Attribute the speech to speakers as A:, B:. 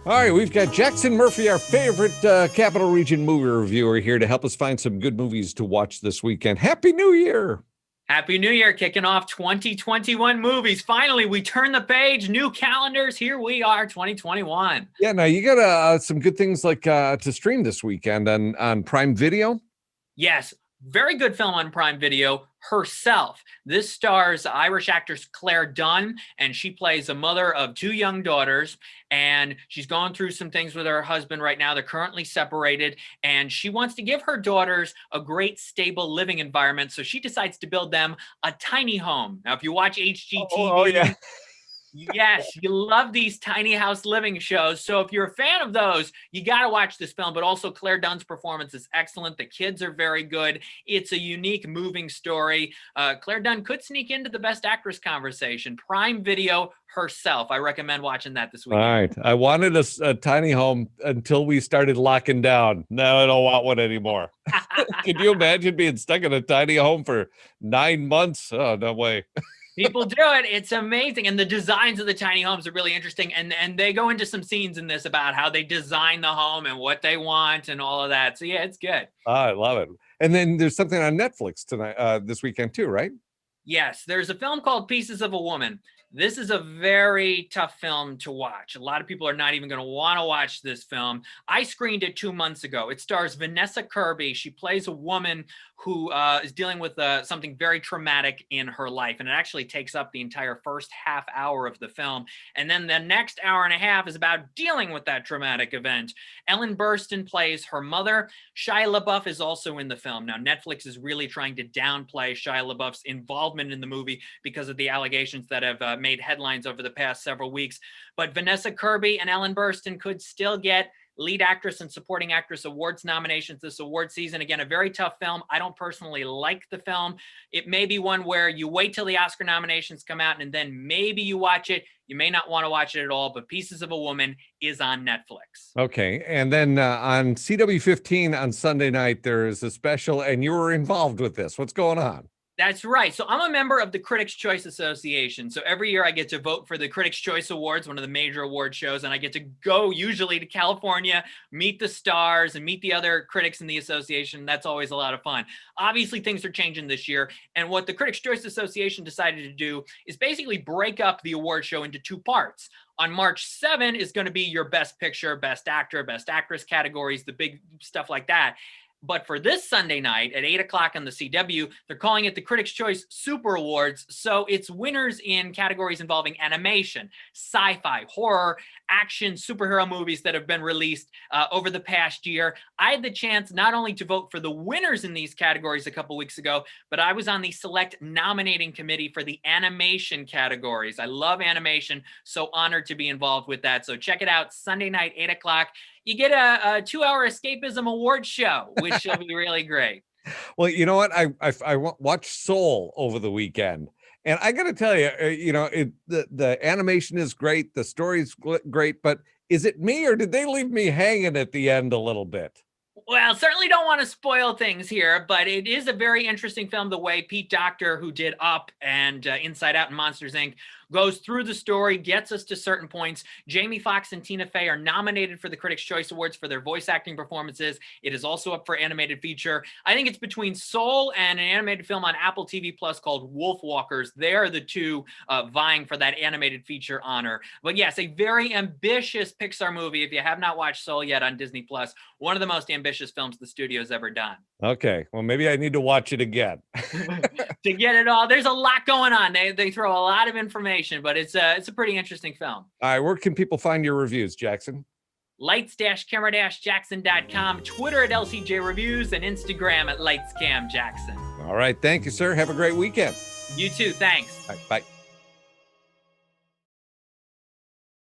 A: All right, we've got Jackson Murphy, our favorite Capital Region movie reviewer, here to help us find some good movies to watch this weekend. Happy New Year!
B: Happy New Year, kicking off 2021 movies. Finally, we turn the page, new calendars. Here we are, 2021.
A: Yeah, now you got some good things like to stream this weekend on Prime Video.
B: Yes, very good film on Prime Video, Herself. This stars Irish actress Claire Dunn, and she plays a mother of two young daughters, and she's going through some things with her husband right now. They're currently separated, and she wants to give her daughters a great, stable living environment, so she decides to build them a tiny home. Now, if you watch HGTV,
A: Oh, yeah.
B: yes, you love these tiny house living shows. So if you're a fan of those, you got to watch this film. But also Claire Dunn's performance is excellent. The kids are very good. It's a unique, moving story. Claire Dunn could sneak into the Best Actress conversation. Prime Video, Herself. I recommend watching that this weekend.
A: All right. I wanted a tiny home until we started locking down. Now I don't want one anymore. Could you imagine being stuck in a tiny home for 9 months? Oh, no way.
B: People do it. It's amazing. And the designs of the tiny homes are really interesting. And they go into some scenes in this about how they design the home and what they want and all of that. So yeah, it's good.
A: Oh, I love it. And then there's something on Netflix tonight, this weekend too, right?
B: Yes, there's a film called Pieces of a Woman. This is a very tough film to watch. A lot of people are not even going to want to watch this film. I screened it 2 months ago. It stars Vanessa Kirby. She plays a woman who is dealing with something very traumatic in her life. And it actually takes up the entire first half hour of the film. And then the next hour and a half is about dealing with that traumatic event. Ellen Burstyn plays her mother. Shia LaBeouf is also in the film. Now, Netflix is really trying to downplay Shia LaBeouf's involvement in the movie because of the allegations that have made headlines over the past several weeks. But Vanessa Kirby and Ellen Burstyn could still get lead actress and supporting actress awards nominations this award season. Again, a very tough film. I don't personally like the film. It may be one where you wait till the Oscar nominations come out and then maybe you watch it. You may not want to watch it at all, but Pieces of a Woman is on Netflix.
A: Okay. And then on CW15 on Sunday night, there is a special, and you were involved with this. What's going on?
B: That's right. So I'm a member of the Critics' Choice Association. So every year I get to vote for the Critics' Choice Awards, one of the major award shows, and I get to go usually to California, meet the stars and meet the other critics in the association. That's always a lot of fun. Obviously, things are changing this year. And what the Critics' Choice Association decided to do is basically break up the award show into two parts. On March 7 is going to be your Best Picture, Best Actor, Best Actress categories, the big stuff like that. But for this Sunday night at 8 o'clock on the CW, they're calling it the Critics' Choice Super Awards. So it's winners in categories involving animation, sci-fi, horror, action, superhero movies that have been released over the past year. I had the chance not only to vote for the winners in these categories a couple weeks ago, but I was on the select nominating committee for the animation categories. I love animation, so honored to be involved with that. So check it out Sunday night, 8 o'clock. You get a 2-hour escapism award show, which will be really great.
A: Well, you know what? I watched Soul over the weekend, and I got to tell you, the animation is great, the story's great, but is it me or did they leave me hanging at the end a little bit?
B: Well, certainly don't want to spoil things here, but it is a very interesting film. The way Pete Docter, who did Up and Inside Out and Monsters, Inc., goes through the story, gets us to certain points. Jamie Foxx and Tina Fey are nominated for the Critics' Choice Awards for their voice acting performances. It is also up for animated feature. I think it's between Soul and an animated film on Apple TV Plus called Wolf Walkers. They are the two vying for that animated feature honor. But yes, a very ambitious Pixar movie. If you have not watched Soul yet on Disney Plus, one of the most ambitious films the studio's ever done.
A: Okay, well, maybe I need to watch it again.
B: To get it all, there's a lot going on. They throw a lot of information, but it's a pretty interesting film.
A: All right, where can people find your reviews, Jackson?
B: Lights-camera-jackson.com, Twitter at LCJ Reviews, and Instagram at LightsCamJackson.
A: All right, thank you, sir. Have a great weekend.
B: You too, thanks.
A: All right, bye.